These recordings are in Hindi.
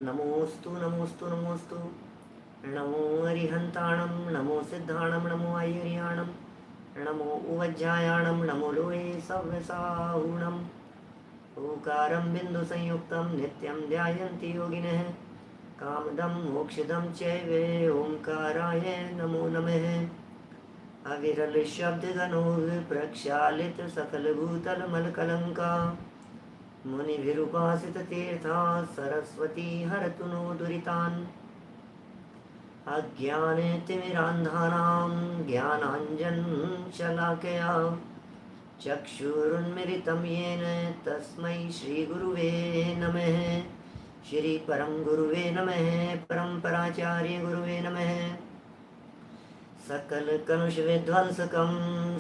नमोस्तु नमोस्तु नमोस्तु। नमो अरिहंताणं नमो सिद्धाणं नमो ऐर्याणं नमो उवज्जायाणं नमो लोये सव्यसाहुणम्। ओकारं बिन्दुसंयुक्तं नित्यं ध्यायन्ति योगिनः कामदं मोक्षदं चैव ओंकाराय नमो नमः। अविरल शब्दगणो प्रक्षालित सकलभूतलमलकलङ्का मुनिभिरुपासित तीर्था सरस्वती हरतु नो दुरितान्। अज्ञानतिमिरान्धानां ज्ञानाञ्जनशलाकया चक्षुरुन्मिलितं येन तस्मै श्रीगुरुवे नमः। श्रीपरं गुरुवे नमः। परम्पराचार्य गुरुवे नमः। सकलकलुषविध्वंसकं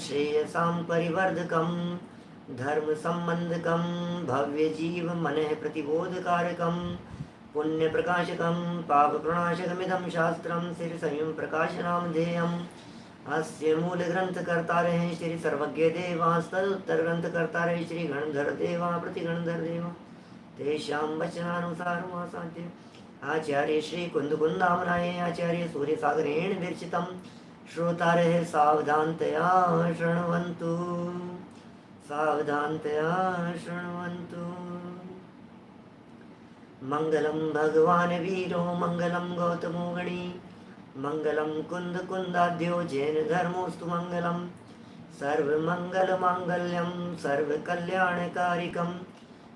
श्रेयसां परिवर्धकं धर्म संबंधकं भव्य जीव मनः प्रतिबोधकारकं पुण्य प्रकाशकं पाप प्रणाशकमिदं शास्त्रं श्री संयम प्रकाश नामधेयम्। अस्य मूल ग्रंथ कर्तारः श्री सर्वज्ञ देवास्तदुत्तर ग्रंथ कर्तारः श्री गणधर देवा प्रतिगणधर देवा तेषां वचनानुसारमासाद्य आचार्य श्री कुंदकुंदामनाय आचार्य सूर्यसागरेण विरचितं श्रोतारः सावधानतया शृण्वन्तु सावधानतया शृण्वन्तु। मंगलम भगवान वीरो मंगलम गौतमो गणी मंगलम कुंद कुंदाद्यो जैन धर्मोस्तु मंगलम सर्वमंगल मांगल्यम सर्वकल्याणकारिकम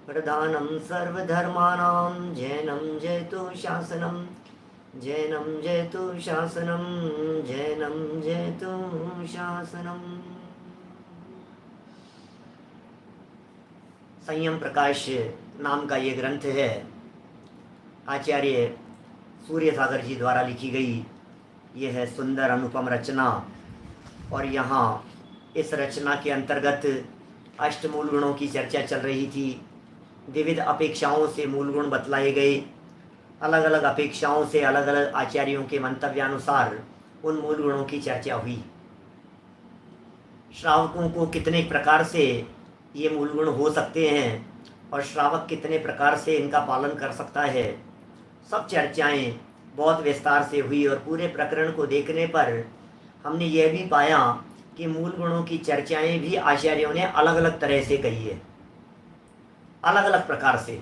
प्रधानम सर्वधर्माणां जैनम जयतु शासनम जैनम जयतु शासनम जैनम जयतु शासनम। संयम प्रकाश नाम का ये ग्रंथ है, आचार्य सूर्य सागर जी द्वारा लिखी गई यह है सुंदर अनुपम रचना। और यहाँ इस रचना के अंतर्गत अष्टमूल गुणों की चर्चा चल रही थी। विविध अपेक्षाओं से मूल गुण बतलाए गए। अलग अलग अपेक्षाओं से अलग अलग आचार्यों के मंतव्यानुसार उन मूल गुणों की चर्चा हुई। श्रावकों को कितने प्रकार से ये मूल गुण हो सकते हैं और श्रावक कितने प्रकार से इनका पालन कर सकता है, सब चर्चाएं बहुत विस्तार से हुई। और पूरे प्रकरण को देखने पर हमने यह भी पाया कि मूल गुणों की चर्चाएं भी आचार्यों ने अलग अलग तरह से कही है, अलग अलग प्रकार से।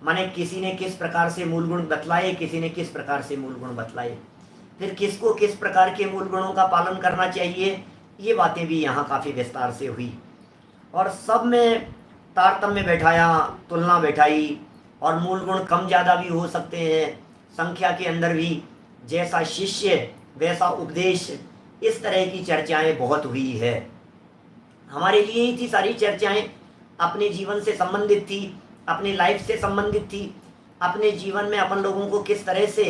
माने किसी ने किस प्रकार से मूल गुण बतलाए, किसी ने किस प्रकार से मूल गुण बतलाए, फिर किसको किस प्रकार के मूल गुणों का पालन करना चाहिए, ये बातें भी यहाँ काफ़ी विस्तार से हुई। और सब में तारतम्य बैठाया, तुलना बैठाई। और मूल गुण कम ज़्यादा भी हो सकते हैं, संख्या के अंदर भी जैसा शिष्य वैसा उपदेश, इस तरह की चर्चाएं बहुत हुई है। हमारे लिए ही थी सारी चर्चाएं, अपने जीवन से संबंधित थी, अपनी लाइफ से संबंधित थी। अपने जीवन में अपन लोगों को किस तरह से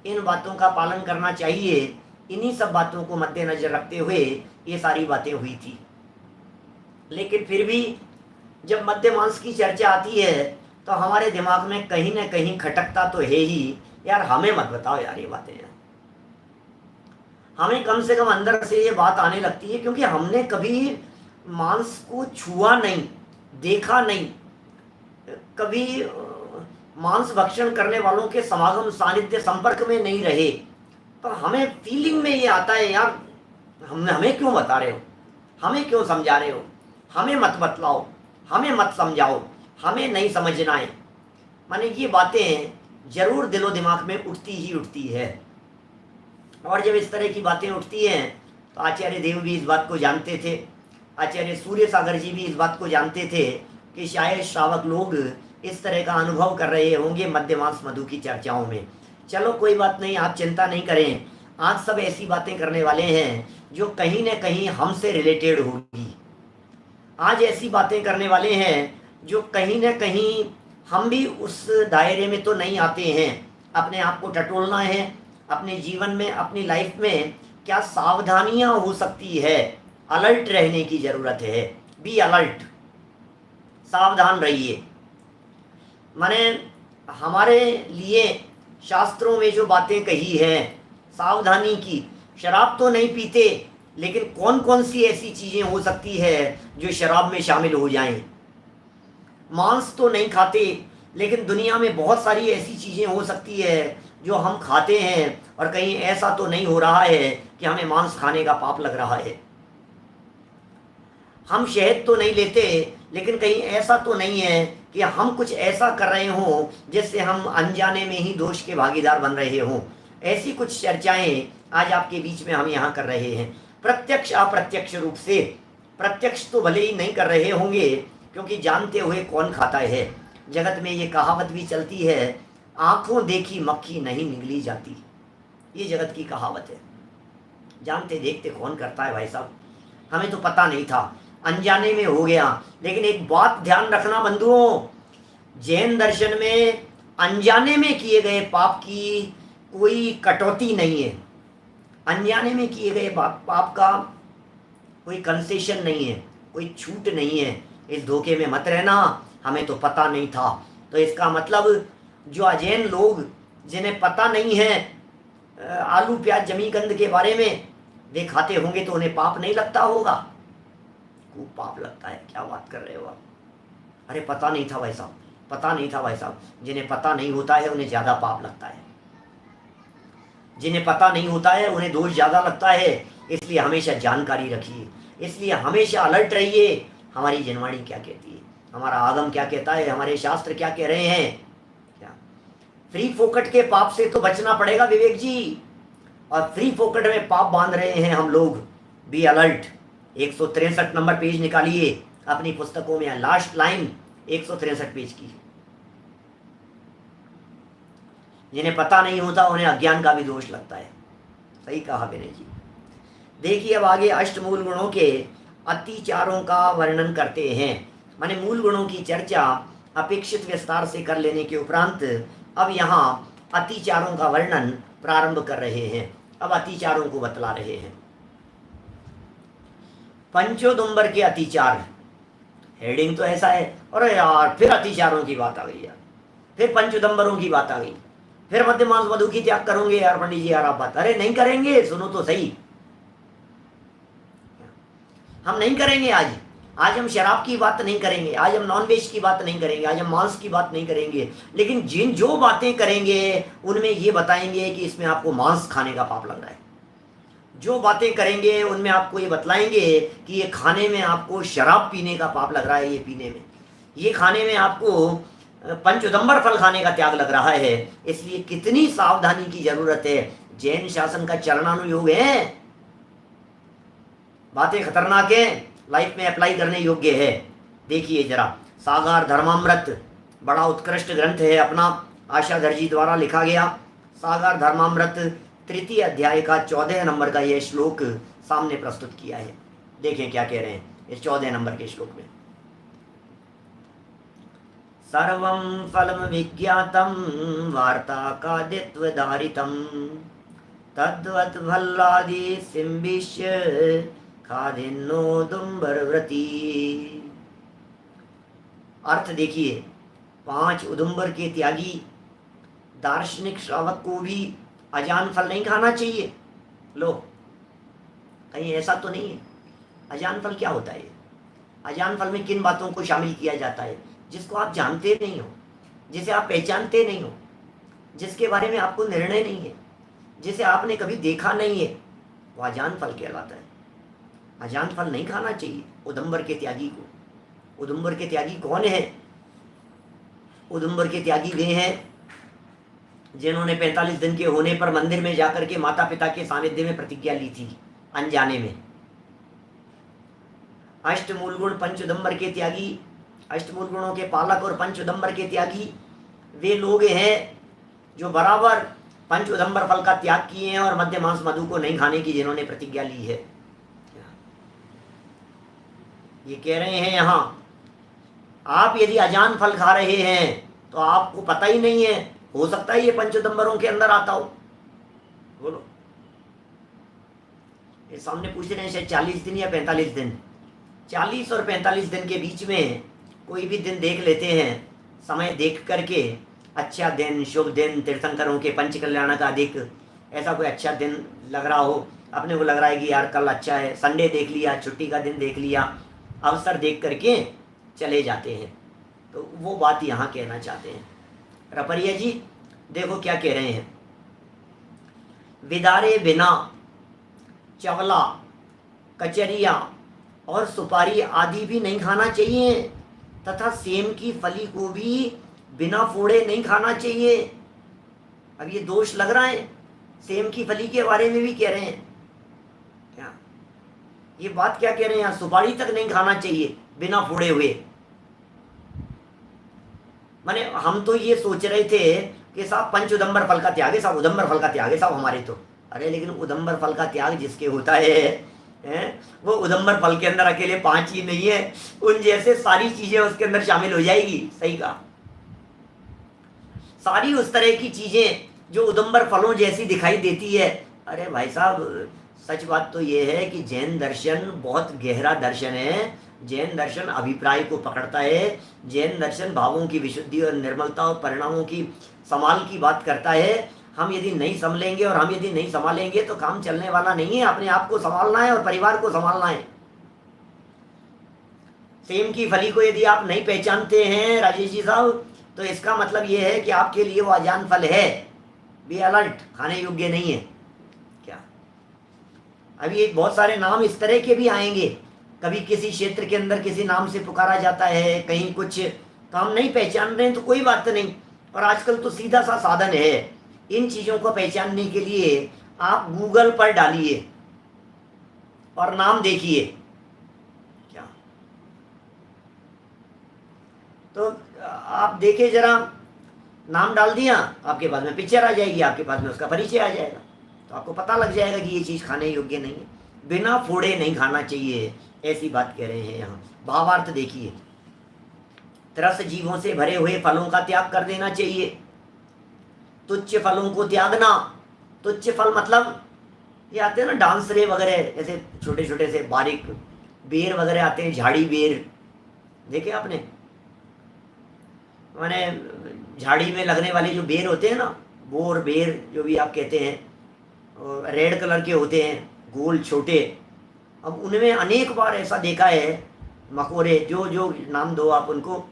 इन बातों का पालन करना चाहिए, इन्हीं सब बातों को मद्देनजर रखते हुए ये सारी बातें हुई थी। लेकिन फिर भी जब मध्य मांस की चर्चा आती है तो हमारे दिमाग में कहीं ना कहीं खटकता तो है ही, यार हमें मत बताओ यार ये बातें यार। हमें कम से कम अंदर से ये बात आने लगती है, क्योंकि हमने कभी मांस को छुआ नहीं, देखा नहीं, कभी मांस भक्षण करने वालों के समागम सानिध्य संपर्क में नहीं रहे। तो हमें फीलिंग में ये आता है, यार हमें क्यों बता रहे हो, हमें क्यों समझा रहे हो, हमें मत बतलाओ, हमें मत समझाओ, हमें नहीं समझना है। माने ये बातें जरूर दिलो दिमाग में उठती ही उठती है। और जब इस तरह की बातें उठती हैं तो आचार्य देव भी इस बात को जानते थे, आचार्य सूर्य सागर जी भी इस बात को जानते थे कि शायद श्रावक लोग इस तरह का अनुभव कर रहे होंगे मध्यमांस मधु की चर्चाओं में। चलो कोई बात नहीं, आप चिंता नहीं करें। आज सब ऐसी बातें करने वाले हैं जो कहीं ना कहीं हमसे रिलेटेड होगी। आज ऐसी बातें करने वाले हैं जो कहीं ना कहीं हम भी उस दायरे में तो नहीं आते हैं। अपने आप को टटोलना है, अपने जीवन में, अपनी लाइफ में क्या सावधानियां हो सकती है, अलर्ट रहने की ज़रूरत है। बी अलर्ट, सावधान रहिए। माने हमारे लिए शास्त्रों में जो बातें कही हैं सावधानी की, शराब तो नहीं पीते, लेकिन कौन कौन सी ऐसी चीज़ें हो सकती है जो शराब में शामिल हो जाएं। मांस तो नहीं खाते, लेकिन दुनिया में बहुत सारी ऐसी चीज़ें हो सकती है जो हम खाते हैं और कहीं ऐसा तो नहीं हो रहा है कि हमें मांस खाने का पाप लग रहा है। हम शहद तो नहीं लेते, लेकिन कहीं ऐसा तो नहीं है कि हम कुछ ऐसा कर रहे हों जिससे हम अनजाने में ही दोष के भागीदार बन रहे हों। ऐसी कुछ चर्चाएं आज आपके बीच में हम यहाँ कर रहे हैं, प्रत्यक्ष अप्रत्यक्ष रूप से। प्रत्यक्ष तो भले ही नहीं कर रहे होंगे, क्योंकि जानते हुए कौन खाता है। जगत में ये कहावत भी चलती है, आंखों देखी मक्खी नहीं निगली जाती। ये जगत की कहावत है। जानते देखते कौन करता है भाई साहब। हमें तो पता नहीं था, अनजाने में हो गया। लेकिन एक बात ध्यान रखना बंधुओं, जैन दर्शन में अनजाने में किए गए पाप की कोई कटौती नहीं है। अनजाने में किए गए पाप का कोई कंसेशन नहीं है, कोई छूट नहीं है। इस धोखे में मत रहना, हमें तो पता नहीं था। तो इसका मतलब जो अजैन लोग जिन्हें पता नहीं है आलू प्याज जमीकंद के बारे में, वे खाते होंगे तो उन्हें पाप नहीं लगता होगा? खूब पाप लगता है। क्या बात कर रहे हो आप? अरे पता नहीं था भाई साहब, पता नहीं था भाई साहब। जिन्हें पता नहीं होता है उन्हें ज़्यादा पाप लगता है। जिन्हें पता नहीं होता है उन्हें दोष ज़्यादा लगता है। इसलिए हमेशा जानकारी रखिए, इसलिए हमेशा अलर्ट रहिए। हमारी जनवाणी क्या कहती है, हमारा आगम क्या कहता है, हमारे शास्त्र क्या कह रहे हैं। क्या फ्री फोकट के पाप से तो बचना पड़ेगा विवेक जी, और फ्री फोकट में पाप बांध रहे हैं हम लोग। Be alert. 163 नंबर पेज निकालिए अपनी पुस्तकों में, लास्ट लाइन 163 पेज की। जिन्हें पता नहीं होता उन्हें अज्ञान का भी दोष लगता है। सही कहा विनय जी। देखिए अब आगे अष्टमूल गुणों के अतिचारों का वर्णन करते हैं। माने मूल गुणों की चर्चा अपेक्षित विस्तार से कर लेने के उपरांत अब यहाँ अतिचारों का वर्णन प्रारंभ कर रहे हैं। अब अतिचारों को बतला रहे हैं। पंचोदुम्बर के अतिचार, हेडिंग तो ऐसा है। अरे यार फिर अतिचारों की बात आ गई यार, फिर पंचोदुम्बरों की बात आ गई, फिर मध्य मांस मधु की त्याग करोगे यार पंडित जी यार आप बात। अरे नहीं करेंगे, सुनो तो सही, हम नहीं करेंगे आज। आज हम शराब की बात नहीं करेंगे, आज हम नॉनवेज की बात नहीं करेंगे, आज हम मांस की बात नहीं करेंगे। लेकिन जिन जो बातें करेंगे उनमें ये बताएंगे कि इसमें आपको मांस खाने का पाप लग रहा है। जो बातें करेंगे उनमें आपको ये बतलाएंगे कि ये खाने में आपको शराब पीने का पाप लग रहा है, ये पीने में, ये खाने में आपको पंचोदम्बर फल खाने का त्याग लग रहा है। इसलिए कितनी सावधानी की जरूरत है। जैन शासन का चरणानुयोग है, बातें खतरनाक है, लाइफ में अप्लाई करने योग्य है। देखिए जरा, सागार धर्मामृत बड़ा उत्कृष्ट ग्रंथ है अपना, आशाधर जी द्वारा लिखा गया। सागार धर्मामृत तृतीय अध्याय का 14 नंबर का यह श्लोक सामने प्रस्तुत किया है। देखें क्या कह रहे हैं इस 14 नंबर के श्लोक में। सर्वं फलम विज्ञातम वार्ता का दित्वधारितम तद्वत् भल्लादि सिंबिष्य खादिन्नो दुम्बरव्रती। अर्थ देखिए, 5 उदुम्बर के त्यागी दार्शनिक श्रावक को भी अजान फल नहीं खाना चाहिए। लो, कहीं ऐसा तो नहीं है? अजान फल क्या होता है? अजान फल में किन बातों को शामिल किया जाता है? जिसको आप जानते नहीं हो, जिसे आप पहचानते नहीं हो, जिसके बारे में आपको निर्णय नहीं है, जिसे आपने कभी देखा नहीं है, वो अजान फल कहलाता है। अजान फल नहीं खाना चाहिए उदुम्बर के त्यागी को। उदुम्बर के त्यागी कौन है? उदुम्बर के त्यागी वे हैं जिन्होंने 45 दिन के होने पर मंदिर में जाकर के माता पिता के सानिध्य में प्रतिज्ञा ली थी अनजाने में। अष्टमूल गुण पंचोदम्बर के त्यागी, अष्टमूल गुणों के पालक और पंचोदम्बर के त्यागी वे लोग हैं जो बराबर पंचोदम्बर फल का त्याग किए हैं और मध्य मांस मधु को नहीं खाने की जिन्होंने प्रतिज्ञा ली है। ये कह रहे हैं यहाँ, आप यदि अजान फल खा रहे हैं तो आपको पता ही नहीं है, हो सकता है ये पंचोदम्बरों के अंदर आता हो। बोलो, ये सामने पूछ रहे हैं शायद 40 दिन या 45 दिन। 40 और 45 दिन के बीच में कोई भी दिन देख लेते हैं, समय देख करके, अच्छा दिन, शुभ दिन, तीर्थंकरों के पंच कल्याण का अधिक ऐसा कोई अच्छा दिन लग रहा हो, अपने को लग रहा है कि यार कल अच्छा है, संडे देख लिया, छुट्टी का दिन देख लिया, अवसर देख करके चले जाते हैं। तो वो बात यहाँ कहना चाहते हैं रपरिया जी। देखो क्या कह रहे हैं, विदारे बिना चवला, कचरिया और सुपारी आदि भी नहीं खाना चाहिए, तथा सेम की फली को भी बिना फोड़े नहीं खाना चाहिए। अब ये दोष लग रहा है, सेम की फली के बारे में भी कह रहे हैं क्या, ये बात क्या कह रहे हैं यहाँ, सुपारी तक नहीं खाना चाहिए बिना फोड़े हुए। माने हम तो ये सोच रहे थे कि साहब पंच उदंबर फल का त्याग है, साहब उदंबर फल का त्याग है साहब हमारे तो। अरे लेकिन उदंबर फल का त्याग जिसके होता है वो उदंबर फल के अंदर अकेले 5 ही नहीं है, उन जैसे सारी चीजें उसके अंदर शामिल हो जाएगी। सही कहा, सारी उस तरह की चीजें जो उदंबर फलों जैसी दिखाई देती है। अरे भाई साहब सच बात तो ये है कि जैन दर्शन बहुत गहरा दर्शन है। जैन दर्शन अभिप्राय को पकड़ता है, जैन दर्शन भावों की विशुद्धि और निर्मलता और परिणामों की संभाल की बात करता है। हम यदि नहीं संभलेंगे और हम यदि नहीं संभालेंगे तो काम चलने वाला नहीं है। अपने आप को संभालना है और परिवार को संभालना है। सेम की फली को यदि आप नहीं पहचानते हैं राजेश जी साहब, तो इसका मतलब ये है कि आपके लिए वो अजान फल है। बी अलर्ट, खाने योग्य नहीं है क्या। अभी एक बहुत सारे नाम इस तरह के भी आएंगे, कभी किसी क्षेत्र के अंदर किसी नाम से पुकारा जाता है, कहीं कुछ, तो हम नहीं पहचान रहे हैं तो कोई बात नहीं। और आजकल तो सीधा सा साधन है, इन चीजों को पहचानने के लिए आप गूगल पर डालिए और नाम देखिए क्या, तो आप देखिए जरा, नाम डाल दिया आपके पास में पिक्चर आ जाएगी, आपके पास में उसका परिचय आ जाएगा, तो आपको पता लग जाएगा कि ये चीज खाने योग्य नहीं है। बिना फोड़े नहीं खाना चाहिए, ऐसी बात कह रहे हैं यहाँ। भावार्थ देखिए, त्रस्त जीवों से भरे हुए फलों का त्याग कर देना चाहिए। तुच्छ फलों को त्यागना, तुच्छ फल मतलब ये आते हैं ना डांसरे वगैरह, ऐसे छोटे छोटे से बारीक बेर वगैरह आते हैं, झाड़ी बेर देखे आपने, माने झाड़ी में लगने वाले जो बेर होते हैं ना, बोर बेर जो भी आप कहते हैं, रेड कलर के होते हैं, गोल छोटे। अब उनमें अनेक बार ऐसा देखा है, मकोरे जो जो नाम दो आप उनको,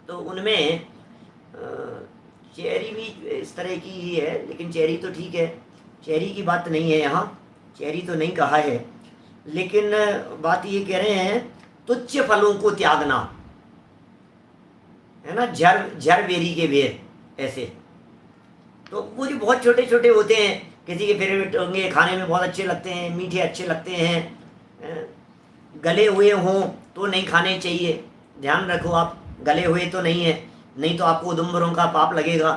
तो उनमें चेरी भी इस तरह की ही है, लेकिन चेरी तो ठीक है, चेरी की बात नहीं है यहाँ, चेरी तो नहीं कहा है, लेकिन बात ये कह रहे हैं तुच्छ फलों को त्यागना है ना, झर बेरी के बेर ऐसे। तो वो जो बहुत छोटे छोटे होते हैं, किसी के फेवरेट होंगे, खाने में बहुत अच्छे लगते हैं, मीठे अच्छे लगते हैं, गले हुए हों तो नहीं खाने चाहिए। ध्यान रखो आप, गले हुए तो नहीं है, नहीं तो आपको उदुम्बरों का पाप लगेगा।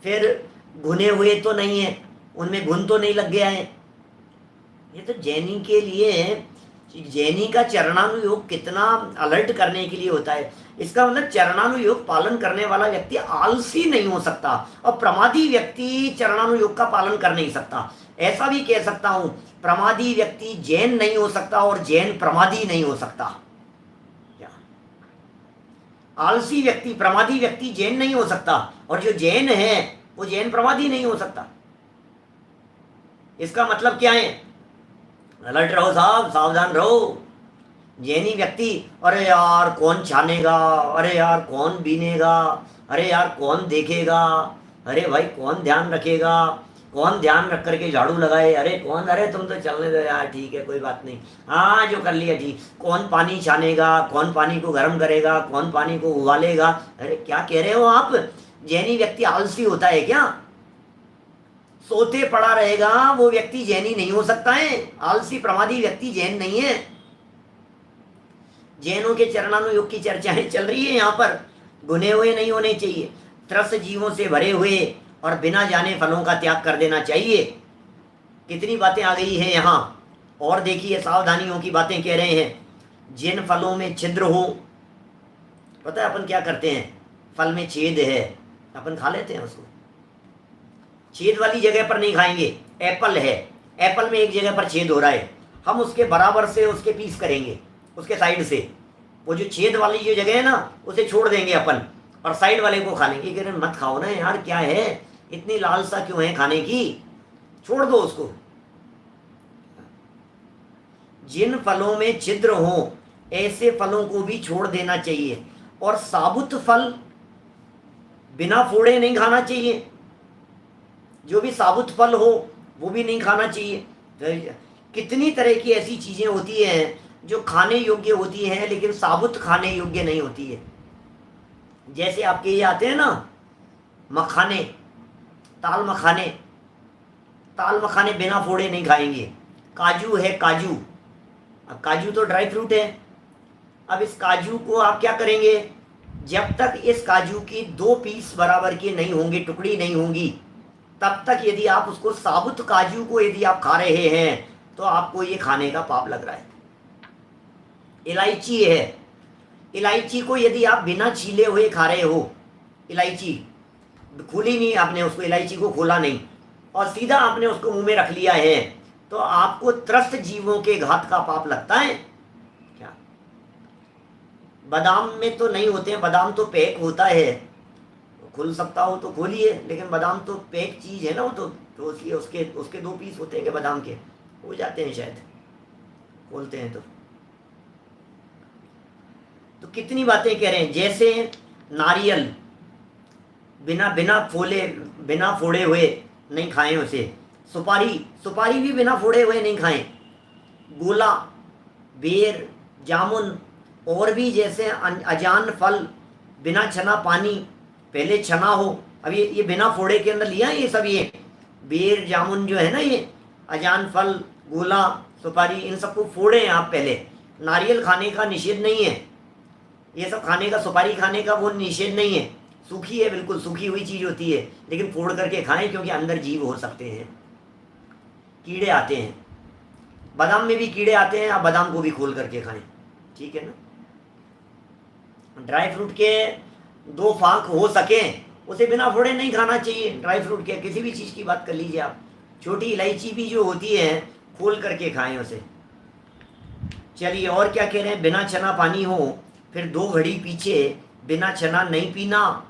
फिर घुने हुए तो नहीं है, उनमें घुन तो नहीं लग गया है। ये तो जैनी के लिए, जैनी का चरणानुयोग कितना अलर्ट करने के लिए होता है। इसका मतलब चरणानुयोग पालन करने वाला व्यक्ति आलसी नहीं हो सकता, और प्रमादी व्यक्ति चरणानुयोग का पालन कर नहीं सकता। ऐसा भी कह सकता हूं, प्रमादी व्यक्ति जैन नहीं हो सकता और जैन प्रमादी नहीं हो सकता। आलसी व्यक्ति, प्रमादी व्यक्ति जैन नहीं हो सकता, और जो जैन है वो जैन प्रमादी नहीं हो सकता। इसका मतलब क्या है, अलर्ट रहो साहब, सावधान रहो। जैनी व्यक्ति, अरे यार कौन छानेगा, अरे यार कौन बीनेगा, अरे यार कौन देखेगा, अरे भाई कौन ध्यान रखेगा, कौन ध्यान रख करके झाड़ू लगाए, अरे कौन, अरे तुम तो चलने दो यार, ठीक है कोई बात नहीं, हाँ जो कर लिया ठीक। कौन पानी छानेगा, कौन पानी को गर्म करेगा, कौन पानी को उबालेगा, अरे क्या कह रहे हो आप। जैनी व्यक्ति आलसी होता है क्या, सोते पड़ा रहेगा वो व्यक्ति जैनी नहीं हो सकता है। आलसी प्रमादी व्यक्ति जैन नहीं है। जैनों के चरणानुयोग की चर्चाएं चल रही है यहाँ पर। गुने हुए नहीं होने चाहिए, त्रस्त जीवों से भरे हुए और बिना जाने फलों का त्याग कर देना चाहिए। कितनी बातें आ गई है यहाँ, और देखिए सावधानियों की बातें कह रहे हैं। जिन फलों में छिद्र हो, पता है अपन क्या करते हैं, फल में छेद है अपन खा लेते हैं उसको, छेद वाली जगह पर नहीं खाएंगे। एप्पल है, एप्पल में एक जगह पर छेद हो रहा है, हम उसके बराबर से उसके पीस करेंगे, उसके साइड से वो जो छेद वाली जो जगह है ना उसे छोड़ देंगे अपन, और साइड वाले को खा लेंगे। कह रहे मत खाओ ना यार, क्या है इतनी लालसा क्यों है खाने की, छोड़ दो उसको। जिन फलों में छिद्र हो ऐसे फलों को भी छोड़ देना चाहिए। और साबुत फल बिना फोड़े नहीं खाना चाहिए, जो भी साबुत फल हो वो भी नहीं खाना चाहिए। तो कितनी तरह की ऐसी चीज़ें होती हैं जो खाने योग्य होती हैं लेकिन साबुत खाने योग्य नहीं होती है। जैसे आपके ये आते हैं ना मखाने, ताल मखाने, ताल मखाने बिना फोड़े नहीं खाएंगे। काजू है, काजू, अब काजू तो ड्राई फ्रूट है। अब इस काजू को आप क्या करेंगे, जब तक इस काजू की 2 पीस बराबर के नहीं होंगे, टुकड़ी नहीं होंगी, तब तक यदि आप उसको साबुत काजू को यदि आप खा रहे हैं तो आपको ये खाने का पाप लग रहा है। इलायची है, इलायची को यदि आप बिना छीले हुए खा रहे हो, इलायची खोली नहीं आपने, उसको इलायची को खोला नहीं और सीधा आपने उसको मुंह में रख लिया है, तो आपको त्रस्त जीवों के घात का पाप लगता है क्या? बादाम में तो नहीं होते हैं, बादाम तो पैक होता है, खुल सकता हो तो खोलिए, लेकिन बादाम तो पैक चीज है ना, वो तो उसके उसके उसके 2 पीस होते हैं बादाम के, हो जाते हैं शायद, खोलते हैं तो कितनी बातें कह रहे हैं। जैसे नारियल बिना बिना फोले बिना फोड़े हुए नहीं खाएं उसे, सुपारी, सुपारी भी बिना फोड़े हुए नहीं खाएं, गोला, बेर, जामुन और भी जैसे अजान फल, बिना छना पानी, पहले छना हो, अब ये बिना फोड़े के अंदर लिया ये सब, ये बेर जामुन जो है ना, ये अजान फल, गोला, सुपारी, इन सबको फोड़े हैं आप पहले। नारियल खाने का निषेध नहीं है, ये सब खाने का, सुपारी खाने का वो निषेध नहीं है, सूखी है, बिल्कुल सूखी हुई चीज होती है, लेकिन फोड़ करके खाएं क्योंकि अंदर जीव हो सकते हैं, कीड़े आते हैं, बादाम में भी कीड़े आते हैं, आप बादाम को भी खोल करके खाएं, ठीक है ना। ड्राई फ्रूट के 2 फांक हो सके उसे बिना फोड़े नहीं खाना चाहिए। ड्राई फ्रूट के किसी भी चीज़ की बात कर लीजिए आप, छोटी इलायची भी जो होती है खोल करके खाएं उसे। चलिए और क्या कह रहे हैं, बिना छना पानी हो, फिर 2 घड़ी पीछे बिना छना नहीं पीना,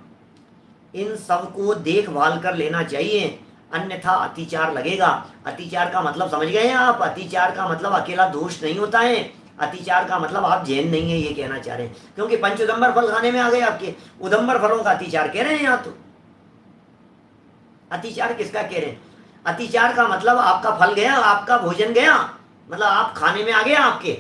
इन सब को देखभाल कर लेना चाहिए, अन्यथा अतिचार लगेगा। अतिचार का मतलब समझ गए हैं आप, अतिचार का मतलब अकेला दोष नहीं होता है, अतिचार का मतलब आप जैन नहीं है ये कहना चाह रहे हैं, क्योंकि 5 उदंबर फल खाने में आ गए आपके, उदंबर फलों का अतिचार कह रहे हैं यहाँ। तो अतिचार किसका कह रहे हैं, अतिचार का मतलब आपका फल गया, आपका भोजन गया, मतलब आप खाने में आ गया आपके,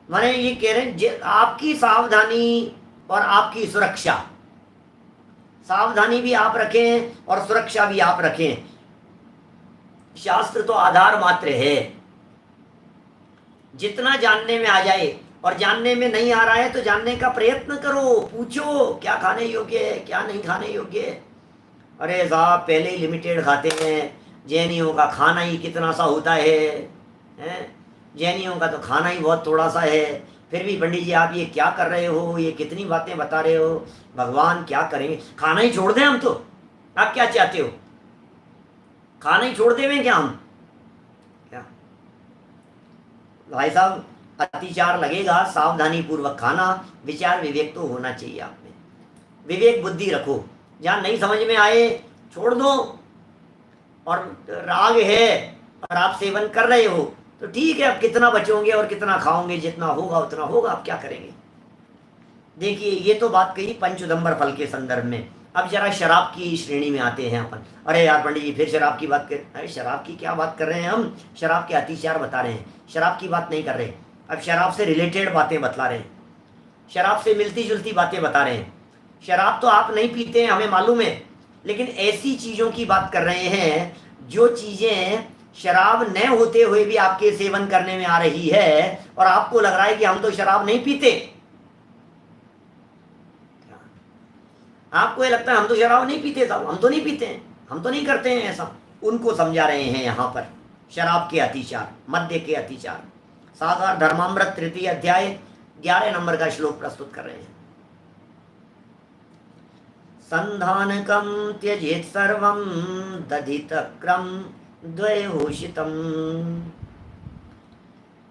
माने ये कह रहे हैं आपकी सावधानी और आपकी सुरक्षा, सावधानी भी आप रखें और सुरक्षा भी आप रखें। शास्त्र तो आधार मात्र है, जितना जानने में आ जाए, और जानने में नहीं आ रहा है तो जानने का प्रयत्न करो, पूछो क्या खाने योग्य है, क्या नहीं खाने योग्य है। अरे साहब पहले ही लिमिटेड खाते हैं, जैनियों का खाना ही कितना सा होता है? जैनियों का तो खाना ही बहुत थोड़ा सा है, फिर भी पंडित जी आप ये क्या कर रहे हो, ये कितनी बातें बता रहे हो, भगवान क्या करेंगे, खाना ही छोड़ दें हम तो, आप क्या चाहते हो, खाना ही छोड़ दें क्या हम, क्या भाई साहब अतिचार लगेगा, सावधानी पूर्वक खाना, विचार विवेक तो होना चाहिए आप में, विवेक बुद्धि रखो, जहाँ नहीं समझ में आए छोड़ दो, और राग है और आप सेवन कर रहे हो तो ठीक है, अब कितना बचोगे और कितना खाओगे, जितना होगा उतना होगा, आप क्या करेंगे। देखिए ये तो बात कही पंचउदंबर फल के संदर्भ में। अब जरा शराब की श्रेणी में आते हैं अपन। अरे यार पंडित जी फिर शराब की बात कर, अरे शराब की क्या बात कर रहे हैं हम, शराब के अतिचार बता रहे हैं, शराब की बात नहीं कर रहे, अब शराब से रिलेटेड बातें बतला रहे हैं, शराब से मिलती जुलती बातें बता रहे हैं। शराब तो आप नहीं पीते हैं हमें मालूम है, लेकिन ऐसी चीज़ों की बात कर रहे हैं जो चीज़ें शराब न होते हुए भी आपके सेवन करने में आ रही है, और आपको लग रहा है कि हम तो शराब नहीं पीते, आपको ये लगता है हम तो शराब नहीं पीते साहब, हम तो नहीं पीते हैं, हम तो नहीं करते हैं ऐसा। उनको समझा रहे हैं यहाँ पर शराब के अतिचार, मद्य के अतिचार। सागर धर्मामृत 3 अध्याय 11 नंबर का श्लोक प्रस्तुत कर रहे हैं। संधानकं त्यजेत सर्वं दधितक्रम द्वयोषितम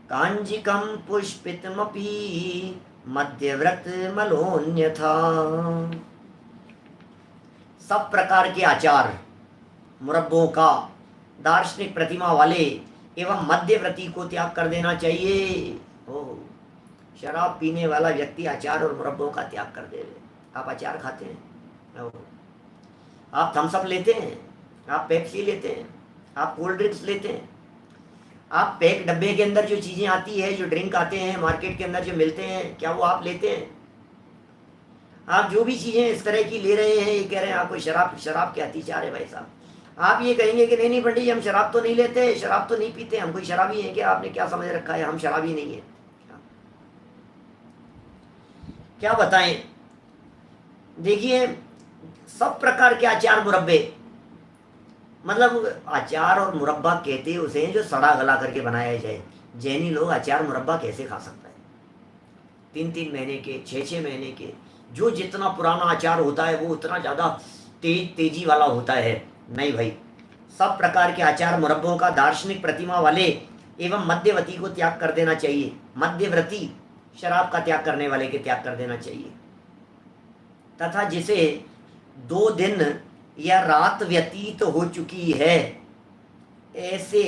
कांजिकं पुष्पितमपि मध्यव्रत मलोन्यथा। सब प्रकार के आचार, मुरब्बों का, दार्शनिक प्रतिमा वाले एवं मध्यव्रती को त्याग कर देना चाहिए। शराब पीने वाला व्यक्ति अचार और मुरब्बों का त्याग कर दे। आप अचार खाते हैं, आप थम्स अप लेते हैं, आप पेप्सी लेते हैं, आप कोल्ड ड्रिंक्स लेते हैं, आप पैक डब्बे के अंदर जो चीज़ें आती है, जो ड्रिंक आते हैं मार्केट के अंदर जो मिलते हैं, क्या वो आप लेते हैं? आप जो भी चीज़ें इस तरह की ले रहे हैं, ये कह रहे हैं आपको शराब के अतिचार है भाई साहब। आप ये कहेंगे कि नहीं पंडित जी, हम शराब तो नहीं लेते, शराब तो नहीं पीते, हम कोई शराबी हैं क्या? आपने क्या समझ रखा है, हम शराबी नहीं है क्या बताएं? देखिए, सब प्रकार के अचार मुरब्बे, मतलब अचार और मुरब्बा कहते हैं उसे जो सड़ा गला करके बनाया जाए। जैनी लोग अचार मुरब्बा कैसे खा सकता है? 3-3 महीने के, 6-6 महीने के, जो जितना पुराना अचार होता है वो उतना ज़्यादा तेजी वाला होता है। नहीं भाई, सब प्रकार के अचार मुरब्बों का दार्शनिक प्रतिमा वाले एवं मध्यवर्ती को त्याग कर देना चाहिए। मध्यवर्ती शराब का त्याग करने वाले के त्याग कर देना चाहिए। तथा जिसे 2 दिन या रात व्यतीत हो चुकी है, ऐसे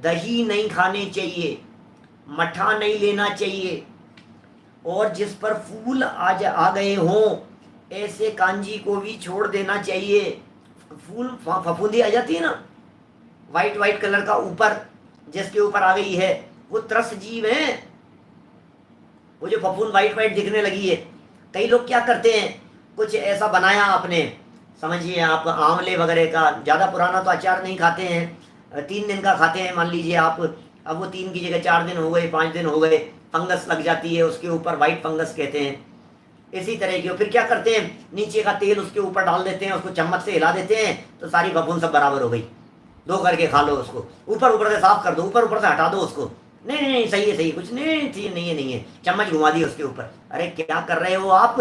दही नहीं खाने चाहिए, मठा नहीं लेना चाहिए, और जिस पर फूल आज आ गए हों, ऐसे कांजी को भी छोड़ देना चाहिए। फूल फफूंदी आ जाती है ना, वाइट कलर का, ऊपर जिसके ऊपर आ गई है, वो त्रस जीव है। वो जो फफूंद वाइट दिखने लगी है, कई लोग क्या करते हैं, कुछ ऐसा बनाया आपने, समझिए आप आंवले वगैरह का, ज़्यादा पुराना तो अचार नहीं खाते हैं, 3 दिन का खाते हैं मान लीजिए आप। अब वो 3 की जगह 4 दिन हो गए, 5 दिन हो गए, फंगस लग जाती है उसके ऊपर, वाइट फंगस कहते हैं। इसी तरह की फिर क्या करते हैं, नीचे का तेल उसके ऊपर डाल देते हैं, उसको चम्मच से हिला देते हैं, तो सारी फफूंद सब बराबर हो गई। 2 करके खा लो उसको, ऊपर से साफ कर दो, ऊपर से हटा दो उसको। नहीं, सही है, कुछ नहीं है, चम्मच घुमा दी उसके ऊपर। अरे क्या कर रहे हो आप?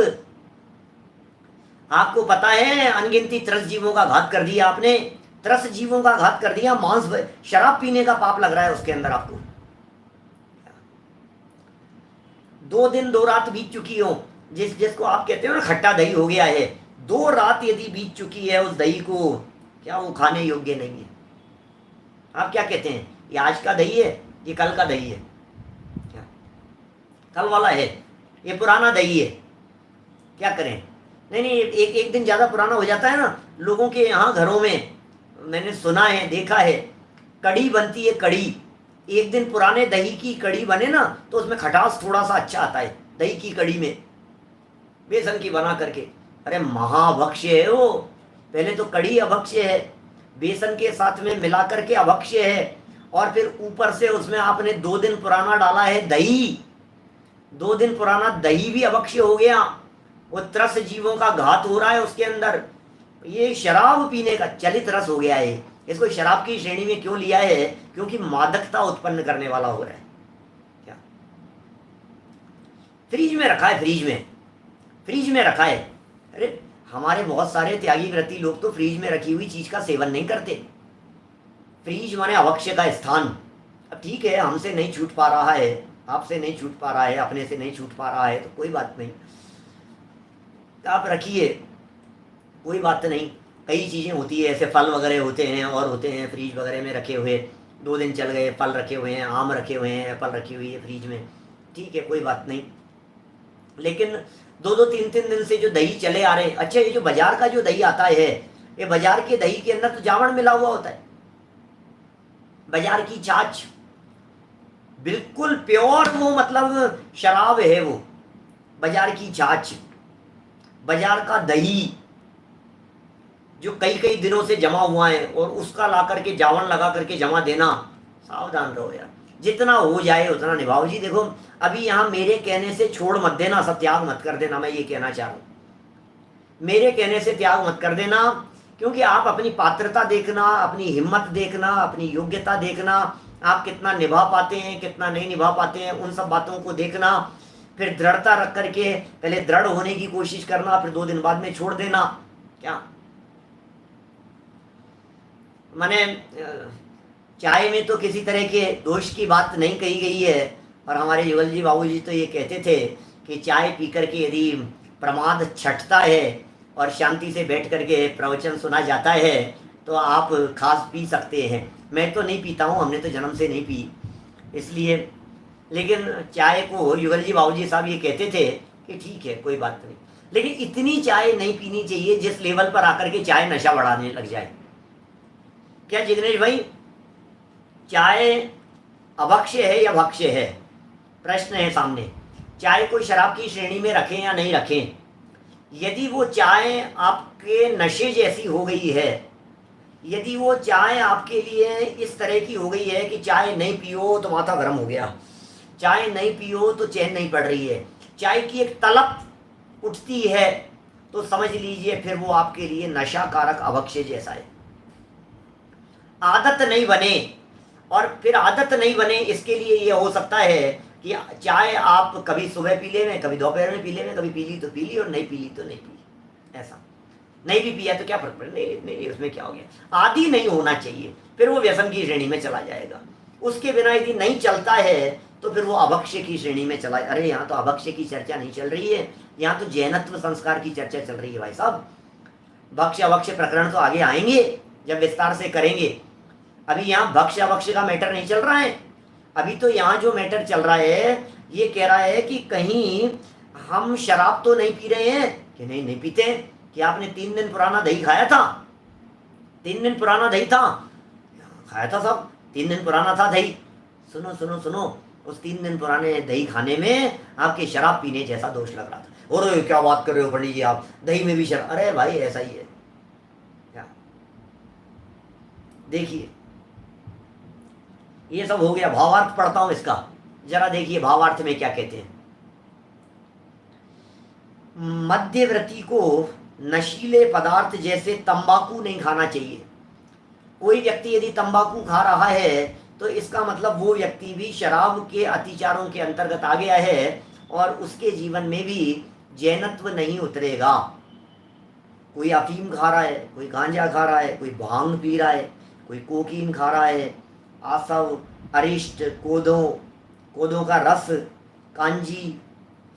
आपको पता है अनगिनती त्रस जीवों का घात कर दिया आपने, त्रस जीवों का घात कर दिया। मांस, शराब पीने का पाप लग रहा है उसके अंदर आपको। 2 दिन 2 रात बीत चुकी हो, जिसको आप कहते हो ना खट्टा दही हो गया है, 2 रात यदि बीत चुकी है उस दही को, क्या वो खाने योग्य नहीं है? आप क्या कहते हैं, ये आज का दही है, ये कल का दही है? क्या कल वाला है, ये पुराना दही है? क्या करें? नहीं, एक दिन ज़्यादा पुराना हो जाता है ना। लोगों के यहाँ घरों में मैंने सुना है, देखा है, कढ़ी बनती है, कढ़ी। एक दिन पुराने दही की कढ़ी बने ना, तो उसमें खटास थोड़ा सा अच्छा आता है दही की कढ़ी में, बेसन की बना करके। अरे महाभक्ष्य है वो। पहले तो कढ़ी अभक्ष्य है, बेसन के साथ में मिला करके अभक्ष्य है, और फिर ऊपर से उसमें आपने 2 दिन पुराना डाला है दही। 2 दिन पुराना दही भी अभक्ष्य हो गया। वो त्रस जीवों का घात हो रहा है उसके अंदर। ये शराब पीने का चलित रस हो गया है। इसको शराब की श्रेणी में क्यों लिया है? क्योंकि मादकता उत्पन्न करने वाला हो रहा है। क्या फ्रिज में रखा है, फ्रिज में रखा है। अरे हमारे बहुत सारे त्यागी व्रती लोग तो फ्रिज में रखी हुई चीज का सेवन नहीं करते। फ्रिज माने अभक्ष्य का स्थान। अब ठीक है, हमसे नहीं छूट पा रहा है, आपसे नहीं छूट पा रहा है, अपने से नहीं छूट पा रहा है, तो कोई बात नहीं, आप रखिए, कोई बात नहीं। कई चीज़ें होती है, ऐसे फल वगैरह होते हैं और होते हैं फ्रीज वगैरह में रखे हुए, 2 दिन चल गए, फल रखे हुए हैं, आम रखे हुए हैं, एप्पल रखी हुई है फ्रीज में, ठीक है, कोई बात नहीं। लेकिन 2-2, 3-3 दिन से जो दही चले आ रहे हैं, अच्छा ये जो बाजार का जो दही आता है, ये बाजार के दही के अंदर तो जावण मिला हुआ होता है। बाजार की छाछ बिल्कुल प्योर, वो मतलब शराब है वो। बाजार की छाछ, बाजार का दही जो कई दिनों से जमा हुआ है, और उसका ला करके जावण लगा करके जमा देना, सावधान रहो यार। जितना हो जाए उतना निभाओ जी। देखो अभी यहाँ मेरे कहने से छोड़ मत देना, सब त्याग मत कर देना, मैं ये कहना चाह रहा हूँ। मेरे कहने से त्याग मत कर देना, क्योंकि आप अपनी पात्रता देखना, अपनी हिम्मत देखना, अपनी योग्यता देखना, आप कितना निभा पाते हैं, कितना नहीं निभा पाते हैं, उन सब बातों को देखना। फिर दृढ़ता रख करके पहले दृढ़ होने की कोशिश करना, फिर 2 दिन बाद में छोड़ देना। क्या माने, चाय में तो किसी तरह के दोष की बात नहीं कही गई है, और हमारे युगल जी बाबू जी तो ये कहते थे कि चाय पी करके यदि प्रमाद छटता है और शांति से बैठ करके प्रवचन सुना जाता है तो आप खास पी सकते हैं। मैं तो नहीं पीता हूँ, हमने तो जन्म से नहीं पी, इसलिए। लेकिन चाय को युगल जी बाबूजी साहब ये कहते थे कि ठीक है कोई बात नहीं, लेकिन इतनी चाय नहीं पीनी चाहिए जिस लेवल पर आकर के चाय नशा बढ़ाने लग जाए। क्या जिग्नेश भाई, चाय अभक्ष्य है या भक्ष्य है? प्रश्न है सामने। चाय को शराब की श्रेणी में रखें या नहीं रखें? यदि वो चाय आपके नशे जैसी हो गई है, यदि वो चाय आपके लिए इस तरह की हो गई है कि चाय नहीं पियो तो माथा गर्म हो गया, चाय नहीं पियो तो चैन नहीं पड़ रही है, चाय की एक तलब उठती है, तो समझ लीजिए फिर वो आपके लिए नशा कारक अभक्ष्य जैसा है। आदत नहीं बने, और फिर आदत नहीं बने इसके लिए ये हो सकता है कि चाय आप कभी सुबह पी ले में, कभी दोपहर में पी ले में, कभी पी ली तो पी ली और नहीं पी ली तो नहीं पी ली। ऐसा नहीं भी पिया तो क्या फर्क पड़े, नहीं उसमें क्या हो गया। आदि नहीं होना चाहिए, फिर वो व्यसन की श्रेणी में चला जाएगा। उसके बिना यदि नहीं चलता है तो फिर वो अभक्ष्य की श्रेणी में चला। अरे यहाँ तो अभक्ष्य की चर्चा नहीं चल रही है, यहाँ तो जैनत्व संस्कार की चर्चा चल रही है भाई साहब। भक्ष्य अभक्ष्य प्रकरण तो आगे आएंगे जब विस्तार से करेंगे। अभी यहाँ भक्ष्य अभक्ष्य का मैटर नहीं चल रहा है। अभी तो यहाँ जो मैटर चल रहा है ये कह रहा है कि कहीं हम शराब तो नहीं पी रहे हैं कि नहीं पीते। कि आपने 3 दिन पुराना दही खाया था? 3 दिन पुराना दही था, खाया था सब, 3 दिन पुराना था दही। सुनो सुनो सुनो, उस 3 दिन पुराने दही खाने में आपके शराब पीने जैसा दोष लग रहा था। और क्या बात कर रहे हो पंडित जी आप, दही में भी शराब? अरे भाई ऐसा ही है क्या? देखिए ये सब हो गया, भावार्थ पढ़ता हूं इसका, जरा देखिए भावार्थ में क्या कहते हैं। मध्यवर्ती को नशीले पदार्थ जैसे तंबाकू नहीं खाना चाहिए। कोई व्यक्ति यदि तंबाकू खा रहा है तो इसका मतलब वो व्यक्ति भी शराब के अतिचारों के अंतर्गत आ गया है और उसके जीवन में भी जैनत्व नहीं उतरेगा। कोई अफीम खा रहा है, कोई गांजा खा रहा है, कोई भांग पी रहा है, कोई कोकीन खा रहा है, आसव, अरिष्ट, कोदों का रस, कांजी,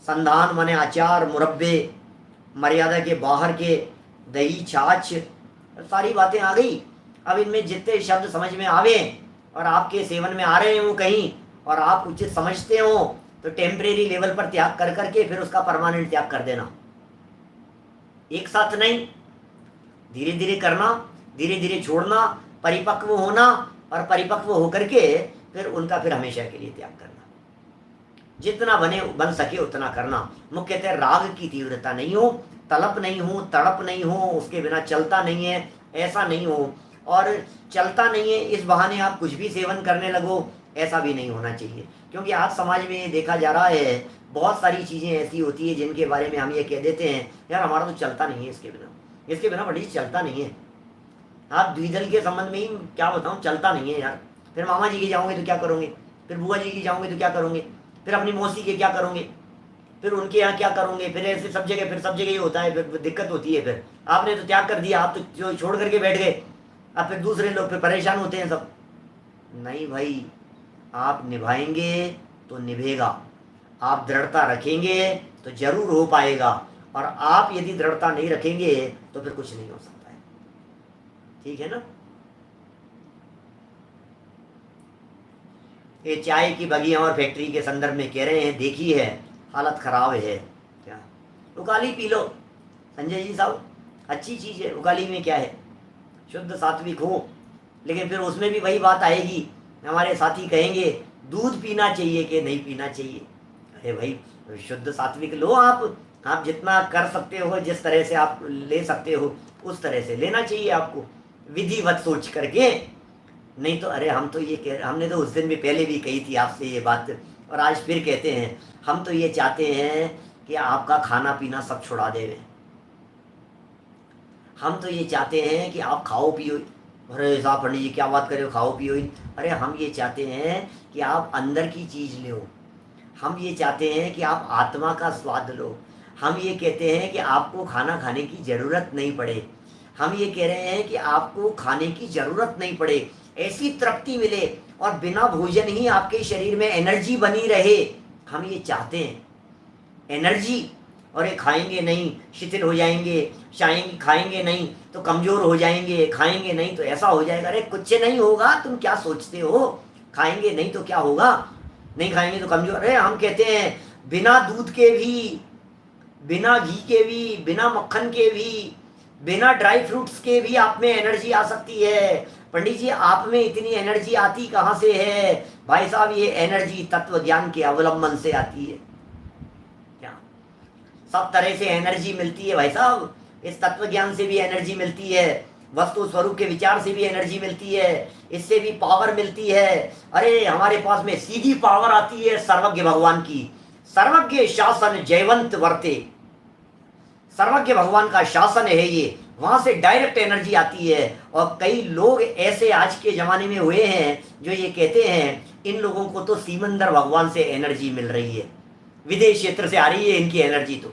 संधान माने अचार, मुरब्बे, मर्यादा के बाहर के दही, छाछ, सारी बातें आ गई। अब इनमें जितने शब्द समझ में आवे और आपके सेवन में आ रहे हो कहीं और आप उचित समझते हो तो टेम्परेरी लेवल पर त्याग कर करके फिर उसका परमानेंट त्याग कर देना। एक साथ नहीं, धीरे धीरे करना, धीरे धीरे छोड़ना, परिपक्व होना और परिपक्व होकर के फिर उनका फिर हमेशा के लिए त्याग करना। जितना बन सके उतना करना। मुख्यतः राग की तीव्रता नहीं हो, तलब नहीं हो, तड़प नहीं हो, उसके बिना चलता नहीं है, ऐसा नहीं हो। और चलता नहीं है इस बहाने आप कुछ भी सेवन करने लगो, ऐसा भी नहीं होना चाहिए। क्योंकि आज समाज में देखा जा रहा है बहुत सारी चीज़ें ऐसी होती है जिनके बारे में हम ये कह देते हैं यार हमारा तो चलता नहीं है इसके बिना बड़ी चलता नहीं है। आप द्विदल के संबंध में ही क्या बताऊँ, चलता नहीं है यार। फिर मामा जी के जाओगे तो क्या करोगे, फिर बुआ जी की जाओगे तो क्या करोगे, फिर अपनी मौसी के क्या करोगे, फिर उनके यहाँ क्या करोगे, फिर ऐसे सब जगह ही होता है, फिर दिक्कत होती है। फिर आपने तो त्याग कर दिया, आप तो जो छोड़ करके बैठ गए, अब फिर दूसरे लोग फिर परेशान होते हैं सब। नहीं भाई, आप निभाएंगे तो निभेगा, आप दृढ़ता रखेंगे तो जरूर हो पाएगा, और आप यदि दृढ़ता नहीं रखेंगे तो फिर कुछ नहीं हो सकता है। ठीक है ना। ये चाय की बगिया और फैक्ट्री के संदर्भ में कह रहे हैं, देखी है हालत खराब है। क्या उकाली पी लो संजय जी साहब, अच्छी चीज़ है। उकाली में क्या है, शुद्ध सात्विक हो, लेकिन फिर उसमें भी वही बात आएगी, हमारे साथी कहेंगे दूध पीना चाहिए कि नहीं पीना चाहिए। अरे भाई शुद्ध सात्विक लो, आप जितना कर सकते हो, जिस तरह से आप ले सकते हो उस तरह से लेना चाहिए आपको, विधिवत सोच करके। नहीं तो अरे हम तो ये हमने तो उस दिन भी पहले भी कही थी आपसे ये बात, और आज फिर कहते हैं, हम तो ये चाहते हैं कि आपका खाना पीना सब छुड़ा देवे। हम तो ये चाहते हैं कि आप खाओ पियो। अरे साहब पंडित जी क्या बात कर रहे हो, खाओ पियो। अरे हम ये चाहते हैं कि आप अंदर की चीज़ लो, हम ये चाहते हैं कि आप आत्मा का स्वाद लो। हम ये कहते हैं कि आपको खाना खाने की ज़रूरत नहीं पड़े, हम ये कह रहे हैं कि आपको खाने की ज़रूरत नहीं पड़े, ऐसी तृप्ति मिले और बिना भोजन ही आपके शरीर में एनर्जी बनी रहे। हम ये चाहते हैं एनर्जी। और ये खाएंगे नहीं शिथिल हो जाएंगे, खाएंगे नहीं तो कमज़ोर हो जाएंगे, खाएंगे नहीं तो ऐसा हो जाएगा। अरे कुछ नहीं होगा, तुम क्या सोचते हो, खाएंगे नहीं तो क्या होगा। नहीं खाएंगे तो कमजोर। अरे हम कहते हैं बिना दूध के भी, बिना घी के भी, बिना मक्खन के भी, बिना ड्राई फ्रूट्स के भी आप में एनर्जी आ सकती है। पंडित जी आप में इतनी एनर्जी आती कहाँ से है? भाई साहब ये एनर्जी तत्व ज्ञान के अवलंबन से आती है। क्या सब तरह से एनर्जी मिलती है भाई साहब। इस तत्व ज्ञान से भी एनर्जी मिलती है, वस्तु स्वरूप के विचार से भी एनर्जी मिलती है, इससे भी पावर मिलती है। अरे हमारे पास में सीधी पावर आती है सर्वज्ञ भगवान की। सर्वज्ञ शासन जयवंत वर्ते, सर्वज्ञ भगवान का शासन है ये, वहां से डायरेक्ट एनर्जी आती है। और कई लोग ऐसे आज के जमाने में हुए हैं जो ये कहते हैं इन लोगों को तो सीमंदर भगवान से एनर्जी मिल रही है, विदेश क्षेत्र से आ रही है इनकी एनर्जी। तो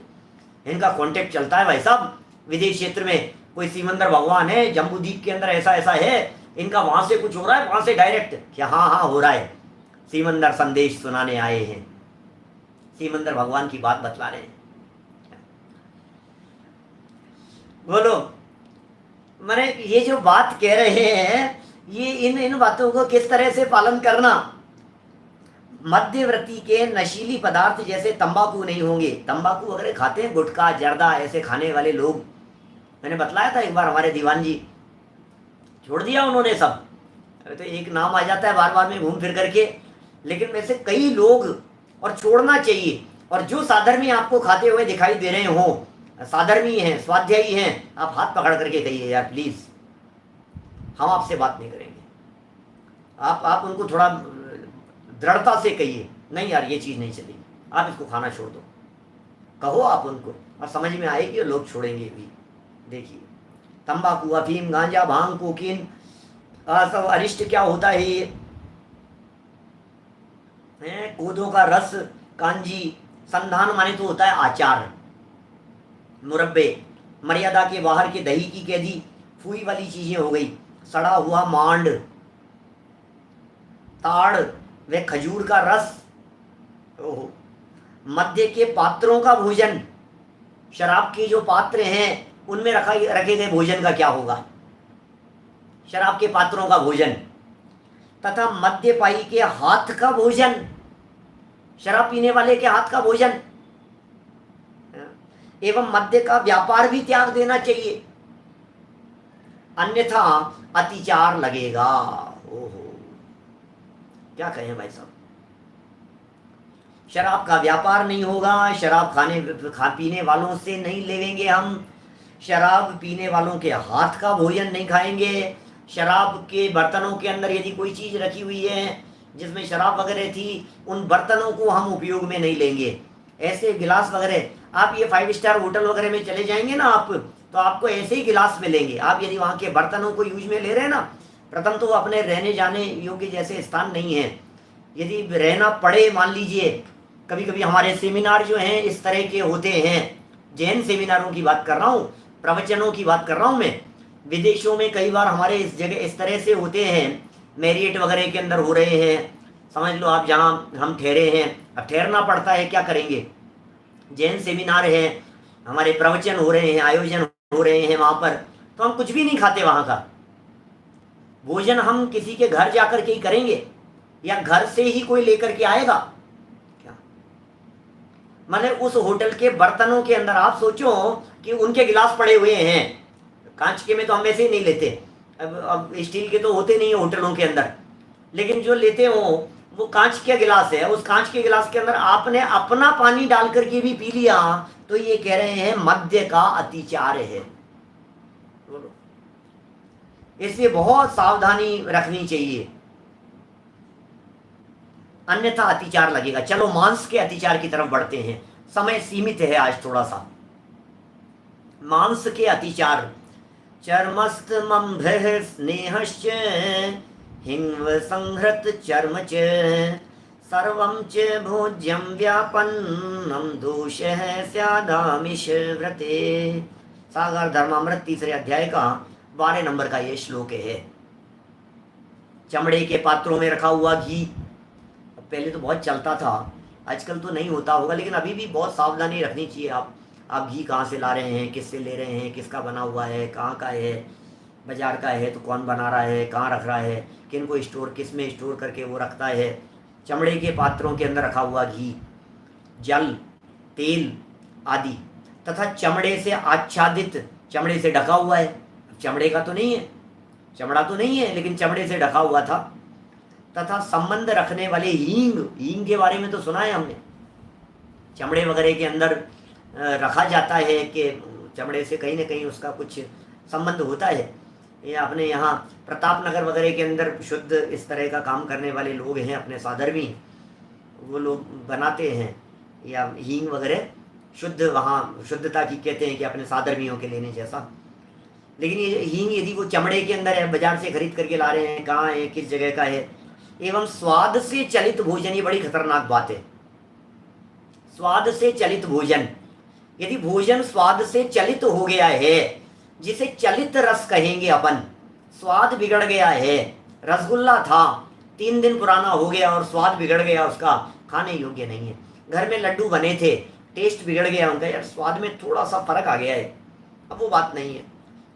इनका कांटेक्ट चलता है भाई साहब, विदेश क्षेत्र में कोई सीमंदर भगवान है, जम्बूद्वीप के अंदर ऐसा ऐसा है, इनका वहां से कुछ हो रहा है, वहां से डायरेक्ट क्या हाँ हाँ हो रहा है, सीमंदर संदेश सुनाने आए हैं, सीमंदर भगवान की बात बतला रहे हैं। बोलो मैंने ये जो बात कह रहे हैं ये इन बातों को किस तरह से पालन करना। मध्यवर्ती के नशीली पदार्थ जैसे तंबाकू नहीं होंगे। तंबाकू अगर खाते हैं, गुटखा जर्दा ऐसे खाने वाले लोग, मैंने बतलाया था एक बार, हमारे दीवान जी छोड़ दिया उन्होंने सब। अरे तो एक नाम आ जाता है बार बार में घूम फिर करके, लेकिन वैसे कई लोग, और छोड़ना चाहिए। और जो साधर्मी आपको खाते हुए दिखाई दे रहे हो, साधर्मी हैं, स्वाध्यायी हैं, आप हाथ पकड़ करके कहिए यार प्लीज हम आपसे बात नहीं करेंगे। आप उनको थोड़ा दृढ़ता से कहिए नहीं यार ये चीज नहीं चलेगी, आप इसको खाना छोड़ दो, कहो आप उनको, और समझ में आएगी और लोग छोड़ेंगे भी। देखिए तंबाकू, अफीम, गांजा, भांग, कोकीन, सब अरिष्ट क्या होता है ये, कोदों का रस, कांजी, संधान माने तो होता है आचार, मुरब्बे, मर्यादा के बाहर के दही की कैदी, फूई वाली चीजें हो गई, सड़ा हुआ मांड, ताड़ व खजूर का रस, ओहो, मध्य के पात्रों का भोजन, शराब के जो पात्र हैं उनमें रखे गए भोजन का क्या होगा, शराब के पात्रों का भोजन, तथा मद्यपाई के हाथ का भोजन, शराब पीने वाले के हाथ का भोजन, एवं मद्य का व्यापार भी त्याग देना चाहिए, अन्यथा अतिचार लगेगा। ओहो क्या कहें भाई साहब, शराब का व्यापार नहीं होगा, शराब पीने वालों से नहीं लेवेंगे हम, शराब पीने वालों के हाथ का भोजन नहीं खाएंगे, शराब के बर्तनों के अंदर यदि कोई चीज रखी हुई है जिसमें शराब वगैरह थी, उन बर्तनों को हम उपयोग में नहीं लेंगे। ऐसे गिलास वगैरह, आप ये 5 स्टार होटल वगैरह में चले जाएंगे ना आप, तो आपको ऐसे ही गिलास मिलेंगे। आप यदि वहाँ के बर्तनों को यूज में ले रहे हैं ना, प्रथम तो वो अपने रहने जाने योग्य जैसे स्थान नहीं है। यदि रहना पड़े, मान लीजिए कभी कभी हमारे सेमिनार जो हैं इस तरह के होते हैं, जैन सेमिनारों की बात कर रहा हूँ, प्रवचनों की बात कर रहा हूँ मैं, विदेशों में कई बार हमारे इस जगह इस तरह से होते हैं, मैरियट वगैरह के अंदर हो रहे हैं, समझ लो आप जहाँ हम ठहरे हैं, अब ठहरना पड़ता है, क्या करेंगे, जैन सेमिनार है, हमारे प्रवचन हो रहे हैं, आयोजन हो रहे हैं वहाँ पर, तो हम कुछ भी नहीं खाते, वहाँ का भोजन हम किसी के घर जाकर के ही करेंगे या घर से ही कोई लेकर के आएगा क्या, मतलब उस होटल के बर्तनों के अंदर आप सोचो कि उनके गिलास पड़े हुए हैं, कांच के में तो हम वैसे ही नहीं लेते, अब स्टील के तो होते नहीं है होटलों के अंदर, लेकिन जो लेते हो वो कांच का गिलास है, उस कांच के गिलास के अंदर आपने अपना पानी डाल करके भी पी लिया, तो ये कह रहे हैं मद्य का अतिचार है। इसलिए बहुत सावधानी रखनी चाहिए, अन्यथा अतिचार लगेगा। चलो मांस के अतिचार की तरफ बढ़ते हैं, समय सीमित है आज थोड़ा सा। मांस के अतिचार, चर्मस्तमंभः स्नेहश्च हिंव संहृत चर्म च सर्वं च भोज्यं व्यापन्नं दोषः स्यादामिष व्रते। सागर धर्मामृत 3 अध्याय का 12 नंबर का ये श्लोक है। चमड़े के पात्रों में रखा हुआ घी, पहले तो बहुत चलता था, आजकल तो नहीं होता होगा, लेकिन अभी भी बहुत सावधानी रखनी चाहिए। आप घी कहाँ से ला रहे हैं, किससे ले रहे हैं, किसका बना हुआ है, कहाँ का है, बाजार का है तो कौन बना रहा है, कहाँ रख रहा है, किन को स्टोर, किस में स्टोर करके वो रखता है, चमड़े के पात्रों के अंदर रखा हुआ घी, जल, तेल आदि, तथा चमड़े से आच्छादित, चमड़े से ढका हुआ है, चमड़े का तो नहीं है, चमड़ा तो नहीं है लेकिन चमड़े से ढका हुआ था, तथा संबंध रखने वाले हींग, हींग के बारे में तो सुना है हमने, चमड़े वगैरह के अंदर रखा जाता है कि चमड़े से कहीं ना कहीं उसका कुछ संबंध होता है। ये अपने यहाँ प्रताप नगर वगैरह के अंदर शुद्ध इस तरह का काम करने वाले लोग हैं, अपने साधर्मी, वो लोग बनाते हैं, या हींग वगैरह शुद्ध, वहाँ शुद्धता की कहते हैं कि अपने साधर्मियों के लेने जैसा। लेकिन ये हींग यदि वो चमड़े के अंदर है, बाजार से खरीद करके ला रहे हैं, कहाँ है, किस जगह का है, एवं स्वाद से चलित भोजन, ये बड़ी खतरनाक बात है। स्वाद से चलित भोजन, यदि भोजन स्वाद से चलित हो गया है, जिसे चलित रस कहेंगे अपन, स्वाद बिगड़ गया है, रसगुल्ला था 3 दिन पुराना हो गया और स्वाद बिगड़ गया उसका, खाने योग्य नहीं है। घर में लड्डू बने थे, टेस्ट बिगड़ गया उनका, यार स्वाद में थोड़ा सा फर्क आ गया है, अब वो बात नहीं है।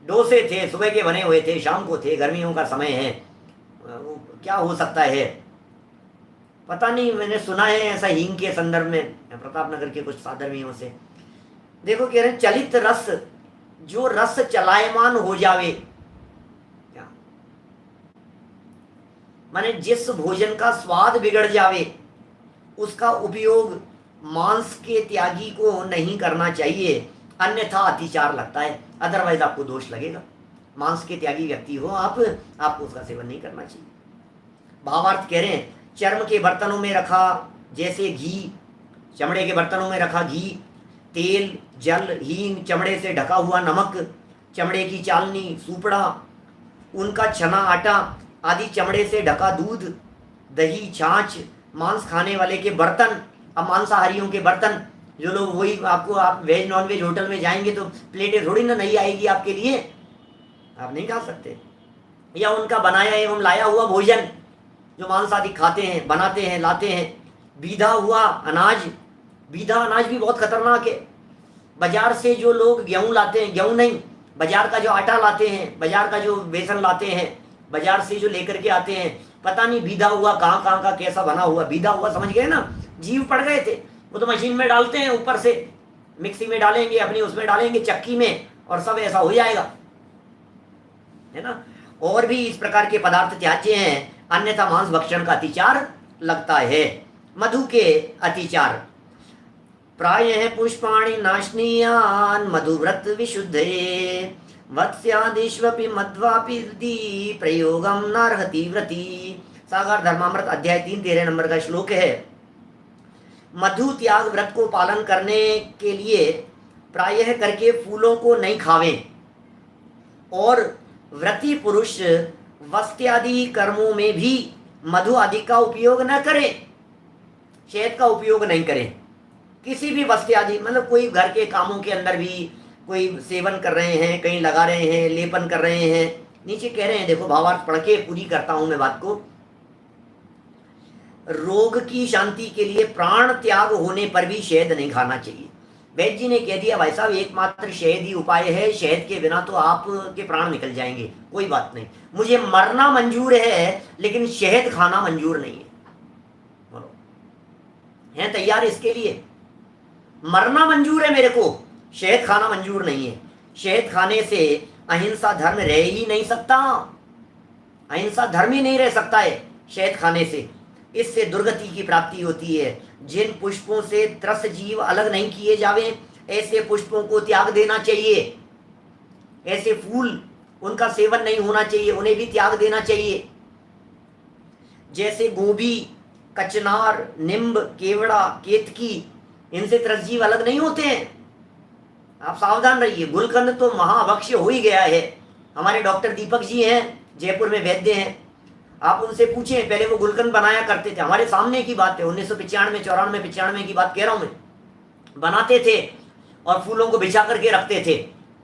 डोसे थे, सुबह के बने हुए थे, शाम को थे, गर्मियों का समय है, वो क्या हो सकता है पता नहीं। मैंने सुना है ऐसा हींग के संदर्भ में प्रताप नगर के कुछ साधर्मियों से। देखो कह रहे चलित रस, जो रस चलायमान हो जावे, क्या माने जिस भोजन का स्वाद बिगड़ जावे, उसका उपयोग मांस के त्यागी को नहीं करना चाहिए, अन्यथा अतिचार लगता है, अदरवाइज आपको दोष लगेगा। मांस के त्यागी व्यक्ति हो आप, आपको उसका सेवन नहीं करना चाहिए। भावार्थ कह रहे हैं चर्म के बर्तनों में रखा जैसे घी, चमड़े के बर्तनों में रखा घी, तेल, जल, हींग, चमड़े से ढका हुआ नमक, चमड़े की चालनी, सूपड़ा, उनका छना आटा आदि, चमड़े से ढका दूध, दही, छाछ, मांस खाने वाले के बर्तन। अब मांसाहारियों के बर्तन, जो लोग, वही आपको, आप वेज नॉन वेज होटल में जाएंगे तो प्लेटें थोड़ी ना नई आएगी आपके लिए, आप नहीं खा सकते। या उनका बनाया एवं लाया हुआ भोजन, जो मांस आदि खाते हैं, बनाते हैं, लाते हैं। बीधा हुआ अनाज, बीधा अनाज भी बहुत खतरनाक है। बाजार से जो लोग गेहूं लाते हैं, गेहूं नहीं, बाजार का जो आटा लाते हैं, बाजार का जो बेसन लाते हैं, बाजार से जो लेकर के आते हैं, पता नहीं बीधा हुआ कहाँ कहाँ का कैसा बना हुआ। बीधा हुआ समझ गए ना, जीव पड़ गए थे, वो तो मशीन में डालते हैं, ऊपर से मिक्सी में डालेंगे, अपनी उसमें डालेंगे, चक्की में, और सब ऐसा हो जाएगा, है ना। और भी इस प्रकार के पदार्थ त्याज्य हैं, अन्यथा मांस भक्षण का अतिचार लगता है। मधु के अतिचार, प्रायः पुष्पाणि नाशनीयान मधुव्रत विशुद्धे, वत्स्यादिष्वपि मध्वापि प्रयोगम नार्हति व्रति। सागर धर्मामृत अध्याय 3 13 नंबर का श्लोक है। मधु त्याग व्रत को पालन करने के लिए प्रायः करके फूलों को नहीं खावें, और व्रती पुरुष वस्त्यादि कर्मों में भी मधु आदि का उपयोग न करें, शहद का उपयोग नहीं करें। किसी भी वस्त्यादि, मतलब कोई घर के कामों के अंदर भी कोई सेवन कर रहे हैं, कहीं लगा रहे हैं, लेपन कर रहे हैं, नीचे कह रहे हैं, देखो भावार्थ पढ़ के पूरी करता हूं मैं बात को। रोग की शांति के लिए प्राण त्याग होने पर भी शहद नहीं खाना चाहिए। वैद्य जी ने कह दिया भाई साहब एकमात्र शहद ही उपाय है, शहद के बिना तो आपके प्राण निकल जाएंगे, कोई बात नहीं, मुझे मरना मंजूर है लेकिन शहद खाना मंजूर नहीं है। बोलो, हैं तैयार इसके लिए? मरना मंजूर है मेरे को, शहद खाना मंजूर नहीं है। शहद खाने से अहिंसा धर्म रह ही नहीं सकता, अहिंसा धर्म ही नहीं रह सकता है शहद खाने से। इससे दुर्गति की प्राप्ति होती है। जिन पुष्पों से त्रस्त जीव अलग नहीं किए जावे, ऐसे पुष्पों को त्याग देना चाहिए। ऐसे फूल, उनका सेवन नहीं होना चाहिए, उन्हें भी त्याग देना चाहिए। जैसे गोभी, कचनार, नींब, केवड़ा, केतकी, इनसे त्रस्त जीव अलग नहीं होते हैं, आप सावधान रहिए। गुलकंद तो महाभक्ष्य हो ही गया है। हमारे डॉक्टर दीपक जी हैं, जयपुर में वैद्य हैं, आप उनसे पूछें, पहले वो गुलकंद बनाया करते थे, हमारे सामने की बात है, 1995 94 95 की बात कह रहा हूं मैं, बनाते थे और फूलों को बिछा करके रखते थे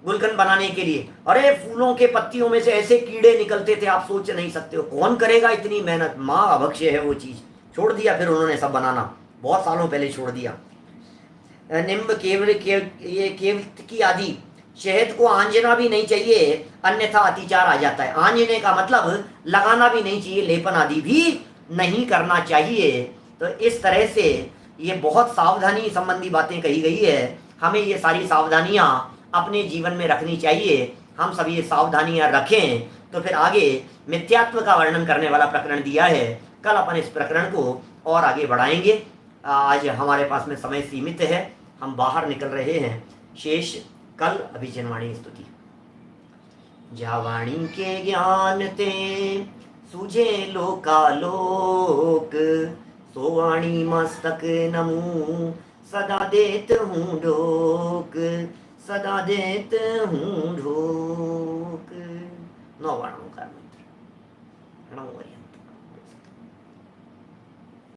गुलकंद बनाने के लिए। अरे फूलों के पत्तियों में से ऐसे कीड़े निकलते थे, आप सोच नहीं सकते हो, कौन करेगा इतनी मेहनत। माँ अभक्ष्य है वो चीज, छोड़ दिया फिर उन्होंने सब बनाना, बहुत सालों पहले छोड़ दिया। निम्ब, ये केवटकी आदि, शहद को आंजना भी नहीं चाहिए, अन्यथा अतिचार आ जाता है। आंजने का मतलब लगाना भी नहीं चाहिए, लेपन आदि भी नहीं करना चाहिए। तो इस तरह से ये बहुत सावधानी संबंधी बातें कही गई है। हमें ये सारी सावधानियां अपने जीवन में रखनी चाहिए। हम सब ये सावधानियां रखें तो फिर आगे मिथ्यात्व का वर्णन करने वाला प्रकरण दिया है। कल अपन इस प्रकरण को और आगे बढ़ाएंगे। आज हमारे पास में समय सीमित है, हम बाहर निकल रहे हैं। शेष कल अभिजनवाणी स्तुति। जावाणी के ज्ञान ते सूझे लोकालोक, सोवाणी मस्तक नमू सदा देत हूँ ढोक, सदा देत हूँ ढोक। 9 बाणों का मंत्र।